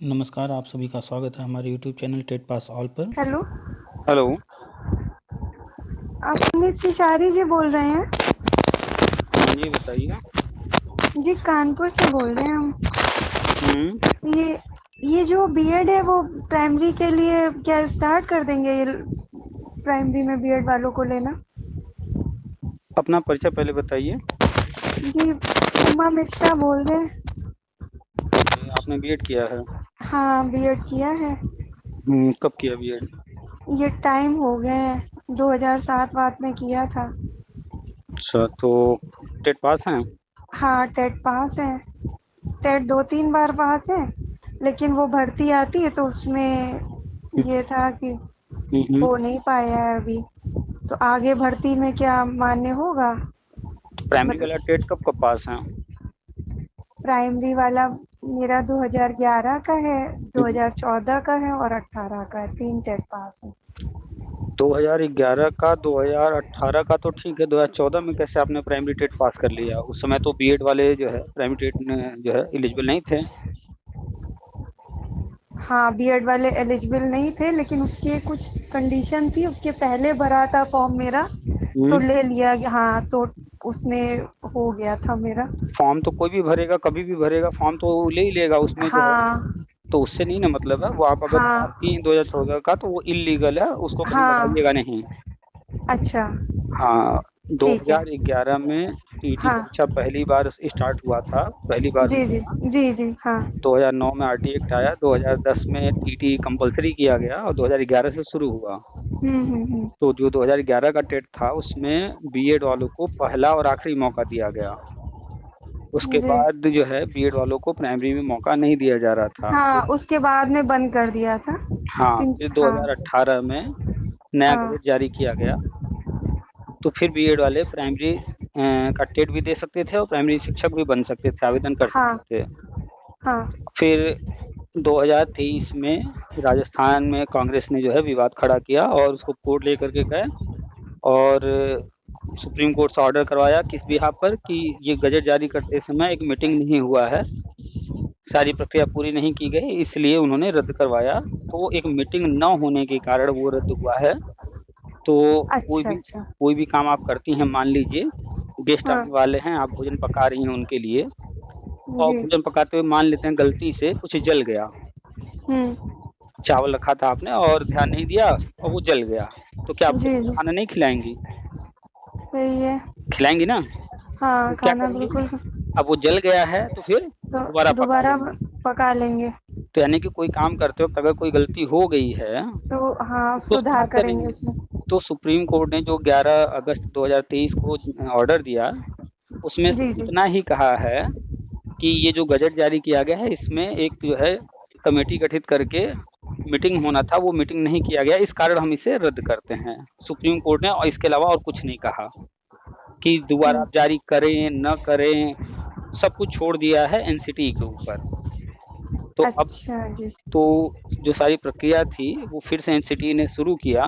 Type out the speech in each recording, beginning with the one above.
नमस्कार, आप सभी का स्वागत है हमारे YouTube channel TET pass all पर। Hello, hello. आप अमित तिवारी जी बोल रहे हैं? जी बताइए। जी, कानपुर से बोल रहे हैं हम। हम्म। ये ये जो बीएड है वो प्राइमरी के लिए क्या स्टार्ट कर देंगे ये प्राइमरी में बीएड वालों को लेना? अपना परिचय पहले बताइए। जी, उमा मिश्रा बोल रहे हैं। आपने बीएड किया है? हाँ, बीएड किया है। कब किया बीएड? ये टाइम हो गए हैं, 2007 वात में किया था। अच्छा, तो टेट पास हैं? हाँ, टेट पास है। टेट 2-3 बार पास है, लेकिन वो भर्ती आती है तो उसमें ये था कि हम्म। हो नहीं पाया है अभी। तो आगे भर्ती में क्या मान्य होगा? तो प्राइमरी वाला मतलब टेट कब कब पास हैं? प्राइमरी वाला मेरा 2011 का है, हम्म। 2014 का है और 18 का है। 3 टेट पास है। 2011 का, 2018 का तो ठीक है। 2014 में कैसे आपने प्राइमरी टेट पास कर लिया? उस समय तो बीएड वाले जो है प्राइमरी टेट में जो है एलिजिबल नहीं थे। हाँ, बीएड वाले एलिजिबल नहीं थे, लेकिन उसकी कुछ कंडीशन थी। उसके पहले भरा था फॉर्म मेरा, तो हम्म। ले लिया गया। हाँ, तो उसमें हो गया था मेरा। फॉर्म तो कोई भी भरेगा, कभी भी भरेगा फॉर्म तो वो ले ही लेगा उसमें जो है। हाँ, तो उससे नहीं ना मतलब है। वो आप अगर हाँ, भरती हैं 2014 का तो वो इलीगल है, उसको कभी हाँ। बढ़ाइएगा नहीं। अच्छा, हाँ। ठीक है। 2011 में टीटी हाँ, परीक्षा पहली बार स्टार्ट हुआ था, पहली बार जी, हुआ जी, था। जी, जी, हाँ। 2009 में आरटी एक्ट आया, 2010 में टीटी कंपलसरी किया गया और 2011 से शुरू हुआ। हम्म। तो जो 2011 का टेट था उसमें बीएड वालों को पहला और आखिरी मौका दिया गया। उसके जी, बाद जो है बीएड वालों को प्राइमरी में मौका नहीं दिया जा रहा था। हाँ, उसके बाद में बंद कर दिया था। हाँ, तीन, फिर हाँ, 2018 में नया हाँ, गजट जारी किया गया। तो फिर बीएड वाले प्राइमरी का टेट भी दे सकते थे और प्राइमरी शिक्षक भी बन सकते थे, आवेदन कर हाँ, सकते थे। हाँ, फिर 2023 में राजस्थान में कांग्रेस ने जो है विवाद खड़ा किया और उसको कोर्ट लेकर के गए और सुप्रीम कोर्ट से ऑर्डर करवाया किस बिहाफ पर कि ये गजट जारी करते समय एक मीटिंग नहीं हुआ है, सारी प्रक्रिया पूरी नहीं की गई, इसलिए उन्होंने रद्द करवाया। तो एक मीटिंग न होने के कारण वो रद्द हुआ है। तो कोई अच्छा, भी अच्छा, कोई भी काम आप करती हैं, मान लीजिए गेस्ट हाँ, आने वाले हैं, आप भोजन पका रही हैं उनके लिए, और जी, भोजन पकाते हुए मान लेते हैं गलती से कुछ जल गया। हम्म, चावल रखा था आपने और ध्यान नहीं दिया और वो जल गया, तो क्या आप जी, बच्चों को जी, खाना नहीं खिलाएंगी? सही है। खिलाएंगी ना? हाँ, तो क्या खाना करेंगी? बिल्कुल। अब वो जल गया है तो फिर दोबारा तो पका दोबारा लेंगी। पका लेंगे। तो यानी कि कोई काम करते वक्त अगर कोई गलती हो गई है तो हाँ, तो सुधार सुधार करेंगे करेंगे। उसमें। तो सुप्रीम कोर्ट ने जो 11 अगस्त 2023 को ऑर्डर दिया, उसमें जी, सिर्फ जी, इतना ही कहा है कि ये जो गजट जारी किया गया है इसमें एक जो है कमेटी गठित करके मीटिंग होना था, वो मीटिंग नहीं किया गया, इस कारण हम इसे रद्द करते हैं। सुप्रीम कोर्ट ने और इसके अलावा और कुछ नहीं कहा कि दोबारा हम्म, आप जारी करें न करें, सब कुछ छोड़ दिया है एनसीटी के ऊपर। तो अब अच्छा जी, तो जो सारी प्रक्रिया थी वो फिर से एनसीटी ने शुरू किया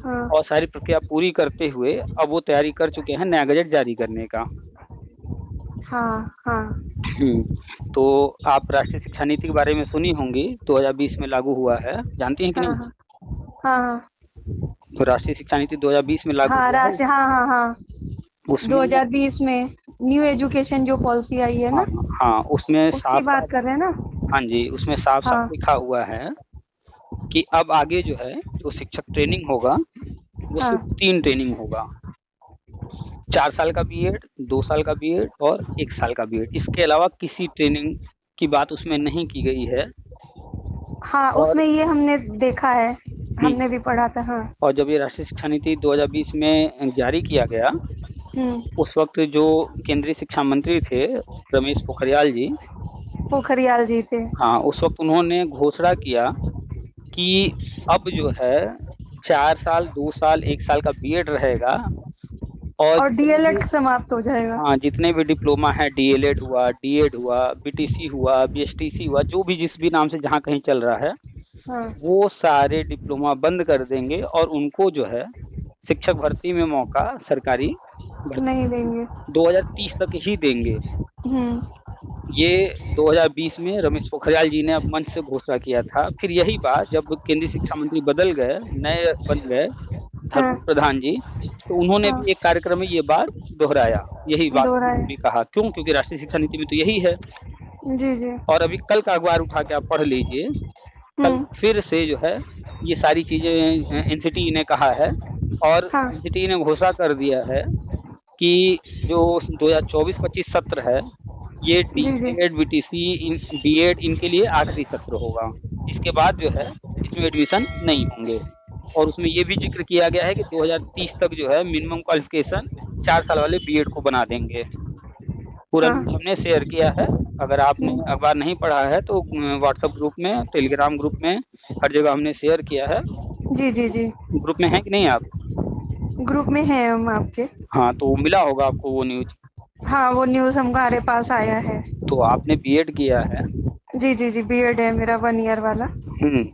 हाँ, और सारी प्रक्रिया पूरी करते हुए अब वो तैयारी कर चुके हैं नया गजट जारी करने का। हाँ, हाँ, तो आप राष्ट्रीय शिक्षा नीति के बारे में सुनी होंगी, 2020 में लागू हुआ है, जानती हैं कि हाँ, नहीं? हाँ, हाँ, तो राष्ट्रीय शिक्षा नीति 2020 में लागू हाँ, हुआ है। राशि, हाँ, हाँ, हाँ, उसमें 2020 में न्यू एजुकेशन जो पॉलिसी आई है हाँ ना, हाँ, उसमें उसकी साफ बात साफ, कर रहे हैं ना? हाँ जी, उसमें साफ साफ हाँ, लिखा हुआ है कि अब आगे जो है जो शिक्षक ट्रेनिंग होगा वो हाँ, सिर्फ 3 ट्रेनिंग होगा। 4 साल का बीएड, 2 साल का बीएड और 1 साल का बीएड। इसके अलावा किसी ट्रेनिंग की बात उसमें नहीं की गई है। हाँ, और उसमें ये हमने देखा है, हम्म, हमने भी पढ़ा था। हाँ, और जब ये राष्ट्रीय शिक्षा नीति 2020 में जारी किया गया, हम्म, उस वक्त जो केंद्रीय शिक्षा मंत्री थे रमेश पोखरियाल जी, पोखरियाल जी थे। हाँ, उस वक्त उन्होंने घोषणा किया कि अब जो है 4 साल, 2 साल, 1 साल का बीएड रहेगा और और जितने भी, डीएलएड समाप्त हो जाएगा। हाँ, जितने भी डिप्लोमा है, डीएलएड हुआ, डीएड हुआ, बीटीसी हुआ, बीएसटीसी हुआ, जो भी जिस भी नाम से जहाँ कहीं चल रहा है, हाँ, वो सारे डिप्लोमा बंद कर देंगे और उनको जो है शिक्षक भर्ती में मौका सरकारी भर्ती नहीं में देंगे। 2030 तक ही देंगे। हम्म, ये 2020 में रमेश पोखरियाल जी ने अब मंच से घोषणा किया था। फिर यही बात जब केंद्रीय शिक्षा मंत्री बदल गए, नए बन गए हाँ धर्मेंद्र प्रधान जी, तो उन्होंने हाँ भी एक कार्यक्रम में ये बात दोहराया, यही बात दोहराए। उन्होंने भी कहा। क्यों? क्योंकि राष्ट्रीय शिक्षा नीति में तो यही है। जी जी। और अभी कल का अखबार उठा के आप पढ़ लीजिए, कल हम्म। फिर से जो है ये सारी चीजें एनसीटी ने कहा है, और हाँ। एनसीटी ने घोषणा कर दिया है कि जो 2024-25 सत्र है, ये जी जी। डीएड बीटीसी बीएड इनके लिए आखिरी सत्र होगा। इसके बाद जो है इसमें एडमिशन नहीं होंगे। और उसमें ये भी जिक्र किया गया है कि 2030 तक जो है मिनिमम क्वालिफिकेशन 4 साल वाले बीएड को बना देंगे। पूरा हाँ। न्यूज़ हमने शेयर किया है। अगर आपने हम्म। अखबार नहीं पढ़ा है तो व्हाट्सएप ग्रुप में, टेलीग्राम ग्रुप में, हर जगह हमने शेयर किया है। जी जी जी। ग्रुप में हैं कि नहीं आप? ग्रुप में है हम आपके। हाँ, तो मिला होगा आपको वो न्यूज़। हाँ, वो न्यूज़ हमारे पास आया है। तो आपने बीएड किया है। जी जी जी, बीएड है मेरा 1 ईयर वाला। हुँ,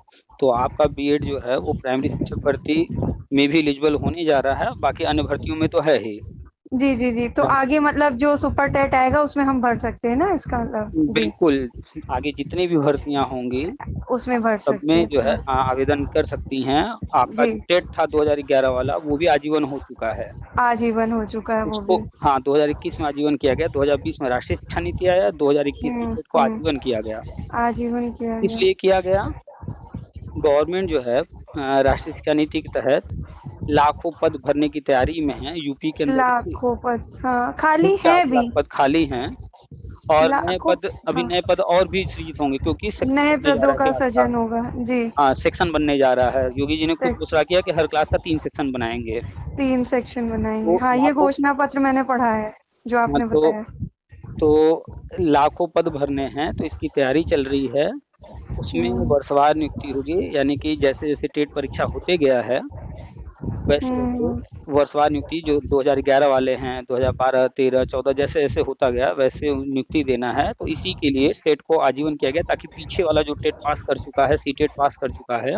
तो आपका बीएड जो है वो प्राइमरी शिक्षक भर्ती में भी एलिजिबल होने जा रहा है, बाकी अन्य भर्तियों में तो है ही। जी जी जी, तो हाँ, आगे मतलब जो सुपर टेट आएगा उसमें हम भर सकते हैं ना, इसका मतलब? जी, बिल्कुल, आगे जितनी भी भर्तियाँ होंगी, उसमें भर सब सकते में हैं। जो है आवेदन कर सकती हैं। आपका जी, जो टेट था 2011 वाला, वो भी आजीवन हो चुका है। आजीवन हो चुका है वो उसको भी। हाँ, 2021 में आजीवन किया गया, 2020 में राष्ट्रीय शिक्षा नीति आया, 2021 में टेट को आजीवन किया गया। आजीवन किया गया। इसलिए किया गया, गवर्नमेंट जो है राष्ट्रीय शिक्षा नीति के तहत लाखों पद भरने की तैयारी में है। यूपी के अंदर से लाखों पद, हाँ, खाली है 49 भी। लाख पद खाली हैं, और नए लाखों। पद, अभी हाँ, नए पद और भी सृजित होंगे क्योंकि सेक्शन नए बनने जा पदों रहा है का क्लास का। सृजन होगा। जी। हाँ, सेक्शन बनने जा रहा है। योगी जी ने खुद सेक्स घोषणा किया कि हर क्लास का 3 सेक्शन बनाएंगे। 3 सेक्शन बनाएंगे। तो हाँ, ये लाखों घोषणा पत्र मैंने पढ़ा है, जो हाँ, आपने बताया। तो लाखों पद भरने हैं, तो इसकी तैयारी चल रही है। उसमें हम्म वर्षवार नियुक्ति होगी, यानी कि जैसे-जैसे टेट परीक्षा होते गया है, वैसे-वैसे हम्म। वर्षवार नियुक्ति जो 2011 वाले हैं, 2012, 13, 14 जैसे-जैसे होता गया वैसे नियुक्ति देना है। तो इसी के लिए टेट को आजीवन किया गया, ताकि पीछे वाला जो टेट पास कर चुका है, सीटेट पास कर चुका है,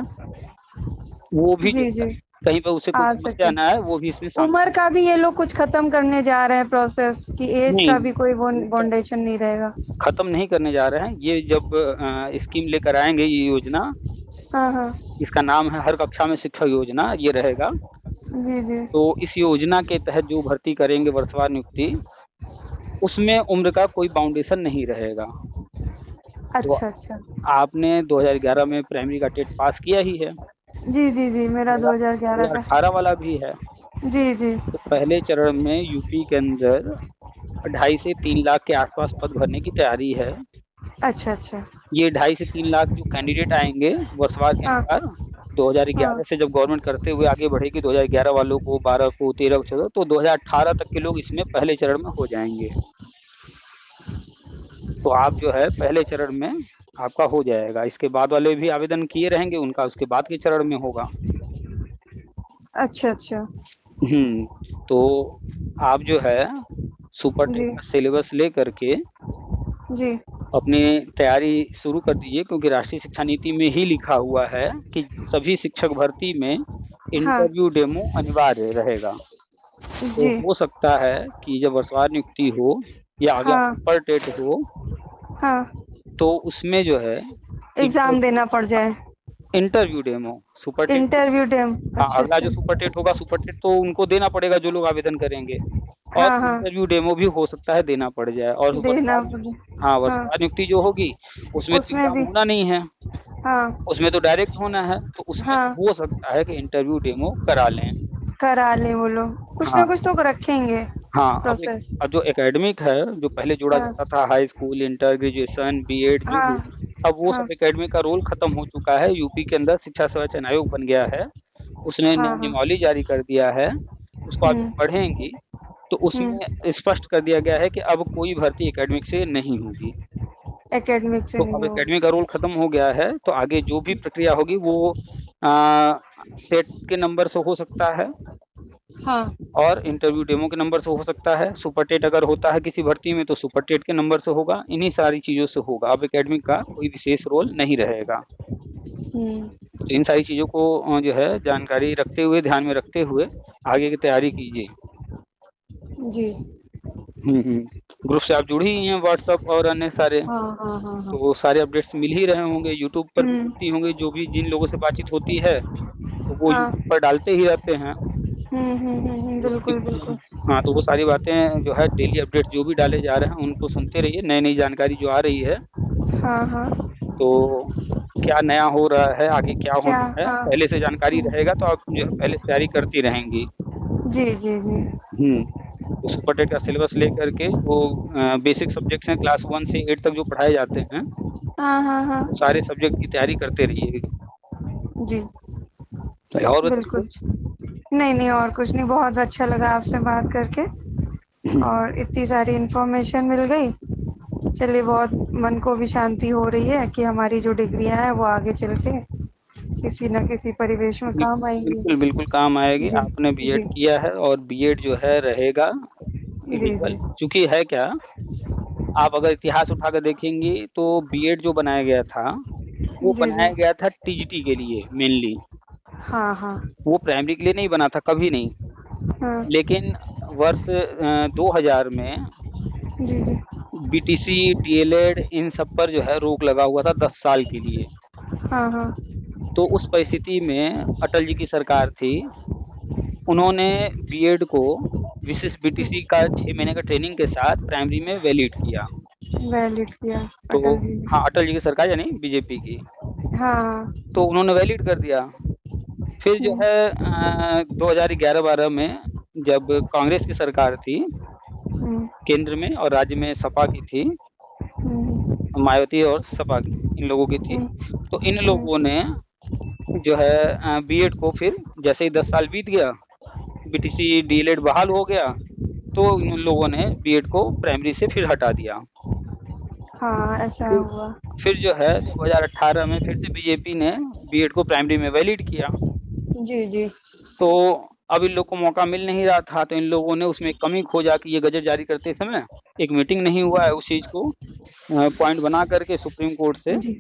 वो भी जो जी है जी, कहीं पे उसे कोई आ समस्या सके। ना आए, वो भी इसमें शामिल उम्र हो। का भी ये लोग कुछ खत्म करने जा रहे हैं प्रोसेस, कि एज नहीं, का भी कोई उम्र बाउंडेशन नहीं रहेगा। खत्म नहीं करने जा रहे हैं। ये जब स्कीम लेकर आएँगे, ये योजना, हाँ हाँ। इसका नाम है हर कक्षा में शिक्षक योजना, ये रहेगा। जी जी। तो इस योजना के तहत जो भर्ती करेंगे वर्षवार नियुक्ति, उसमें उम्र का कोई बाउंडेशन नहीं रहेगा। तो अच्छा अच्छा। आपने 2011 में प्राइमरी का टेट पास किया ही है, जी जी जी, मेरा 2011 का। 2018 वाला भी है। जी जी। तो पहले चरण में यूपी के अंदर 2.5 से 3 लाख के आसपास पद भरने की तैयारी है। अच्छा अच्छा। ये 2.5 से 3 लाख जो कैंडिडेट आएँगे वर्षवार के हाँ अनुसार, हाँ। 2011 से जब गवर्नमेंट करते हुए आगे बढ़ेगी, 2011 वालों को, 12 को, 13 को, 14, तो 2018 तक के लोग इसमें पहले चरण में हो जाएँगे। तो आप जो है पहले चरण में आपका हो जाएगा। इसके बाद वाले भी आवेदन किए रहेंगे, उनका उसके बाद के चरण में होगा। अच्छा अच्छा। तो आप जो है सुपर टेट जी का सिलेबस लेकर के जी। अपनी तैयारी शुरू कर दीजिए, क्योंकि राष्ट्रीय शिक्षा नीति में ही लिखा हुआ है कि सभी शिक्षक भर्ती में हाँ। इंटरव्यू डेमो अनिवार्य रहेगा। तो जी। हो सकता है कि जब वर्षवार नियुक्ति हो या अगला हाँ सुपर टेट हो, हाँ। तो उसमें जो है एग्जाम देना पड़ जाए। इंटरव्यू डेमो, सुपर टेट तो, इंटरव्यू डेम। हाँ, अच्छा अगला अच्छा। जो सुपर टेट होगा, सुपर टेट तो उनको देना पड़ेगा जो लोग आवेदन करेंगे, और हाँ हाँ। इंटरव्यू डेमो भी हो सकता है देना पड़ जाए। और देना वर्षवार पड़े। हाँ, हाँ, वर्षवार नियुक्ति जो होगी उसमें तो उसमें एग्जाम भी। होना नहीं है, हाँ उसमें तो डायरेक्ट होना है, तो उसमें हाँ। हो सकता है कि इंटरव्यू डेमो करा लें। करा ले वो लोग, कुछ ना हाँ, कुछ तो रखेंगे हाँ, प्रोसेस। अब जो एकेडमिक है, जो पहले जोड़ा हाँ जाता था high school, inter, graduation, BEd जो हाँ भी, अब वो हाँ सब एकेडमिक का रोल खत्म हो चुका है। यूपी के अंदर शिक्षा सेवा चयन आयोग बन गया है, उसने हाँ हाँ। नियमावली जारी कर दिया है। उसको आप जब हुँ, पढ़ेंगी तो हुँ। उसमें स्पष्ट कर दिया गया है कि अब कोई भर्ती एकेडमिक से नहीं होगी। एकेडमिक से तो नहीं अब होगी। एकेडमिक का रोल खत्म हो गया है, तो आगे जो भी प्रक्रिया होगी वो टेट के नंबर से हो सकता है, हाँ। और इंटरव्यू डेमो के नंबर से हो सकता है। सुपर टेट अगर होता है किसी भर्ती में तो सुपर टेट के नंबर से होगा। इन्हीं सारी चीज़ों से होगा। अब एकेडमिक का कोई विशेष रोल नहीं रहेगा। हुँ। तो इन सारी चीज़ों को जो है जानकारी रखते हुए, ध्यान में रखते हुए आगे की तैयारी कीजिए। जी। हुँ, हुँ। ग्रुप से आप जुड़ी ही हैं, व्हाट्सएप और अन्य सारे, हाँ हाँ हाँ हाँ। तो वो सारे अपडेट्स मिल ही रहे होंगे, यूट्यूब पर भी मिलती होंगी, जो भी जिन लोगों से बातचीत होती है तो वो हाँ। यूट्यूब पर डालते ही रहते हैं। उसकी बिल्कुल बिल्कुल। हाँ, तो वो सारी बातें जो है डेली अपडेट जो भी डाले जा रहे हैं उनको सुनते रहिए, नई-नई जानकारी जो आ रही है, हाँ हाँ। तो क्या नया हो रहा है, आगे क्या क्या? होना है, हाँ। पहले से जानकारी रहेगा तो आप जो है पहले से तैयारी करती रहेंगी। जी जी जी। तो सुपर टेट का सिलेबस लेकर के वो बेसिक सब्जेक्ट्स हैं क्लास 1 से 8 तक जो पढ़ाए जाते हैं, हाँ हाँ हाँ। वो सारे सब्जेक्ट की तैयारी करते रहिए। जी। और बताइए बिल्कुल। कुछ? नहीं नहीं, और कुछ नहीं, बहुत अच्छा लगा आपसे बात करके, और इतनी सारी इन्फॉर्मेशन मिल गई। चलिए, बहुत मन को भी शांति हो रही है कि हमारी जो डिग्रियां हैं वो आगे चल के किसी न किसी परिवेश में काम आएंगी। बिल्कुल, बिल्कुल काम आएगी। जी आपने बीएड जी किया है और बीएड जो है रहेगा जी इलीगल, जी। चूँकि है क्या, आप अगर इतिहास उठाकर देखेंगी तो बीएड जो बनाया गया था, वो जी जी। बनाया गया था टीजीटी के लिए मेनली, हाँ हाँ वो प्राइमरी के लिए नहीं बना था, कभी नहीं। हाँ। लेकिन वर्ष 2000 में जी जी। बीटीसी, डीएलएड इन सब पर जो है रोक लगा हुआ था 10 साल के लिए। हाँ हाँ। तो उस परिस्थिति में अटल जी की सरकार थी, उन्होंने बीएड को विशिष्ट बीटीसी का 6 महीने का ट्रेनिंग के साथ प्राइमरी में वैलिड किया। वैलिड किया तो अटल जी हाँ, ने। अटल जी की सरकार यानी बीजेपी की, हाँ। तो उन्होंने वैलिड कर दिया। फिर जो हम्म है 2011-12 में जब कांग्रेस की सरकार थी, हम्म केंद्र में और राज्य में सपा की थी, हम्म मायावती और सपा की, इन लोगों की थी। हम्म तो इन लोगों ने जो है बीएड को फिर जैसे ही 10 साल बीत गया, बीटीसी, डीएलएड बहाल हो गया, तो इन लोगों ने बीएड को प्राइमरी से फिर हटा दिया। हाँ, ऐसा फिर हुआ। फिर जो है 2018 में फिर से बीजेपी ने बीएड को प्राइमरी में वैलिड किया। जी जी। तो अब इन लोग को मौका मिल नहीं रहा था, तो इन लोगों ने उसमें कमी खोजा कि ये गज़ट जारी करते समय एक मीटिंग नहीं हुआ है, उस चीज़ को पॉइंट बना करके सुप्रीम कोर्ट से जी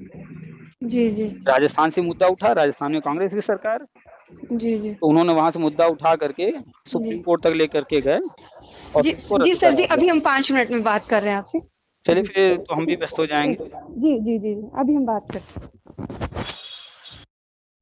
जी जी राजस्थान से मुद्दा उठा, राजस्थान में कांग्रेस की सरकार, जी जी तो उन्होंने वहाँ से मुद्दा उठा करके जी सुप्रीम कोर्ट तक लेकर के गए और जी। फिर उसको जी रद्द सर जी, कराया गया। अभी हम 5 मिनट में बात कर रहे हैं आपसे। चलिए जी फिर तो हम भी व्यस्त हो जाएँगे। जी जी जी जी, अभी हम बात करते हैं।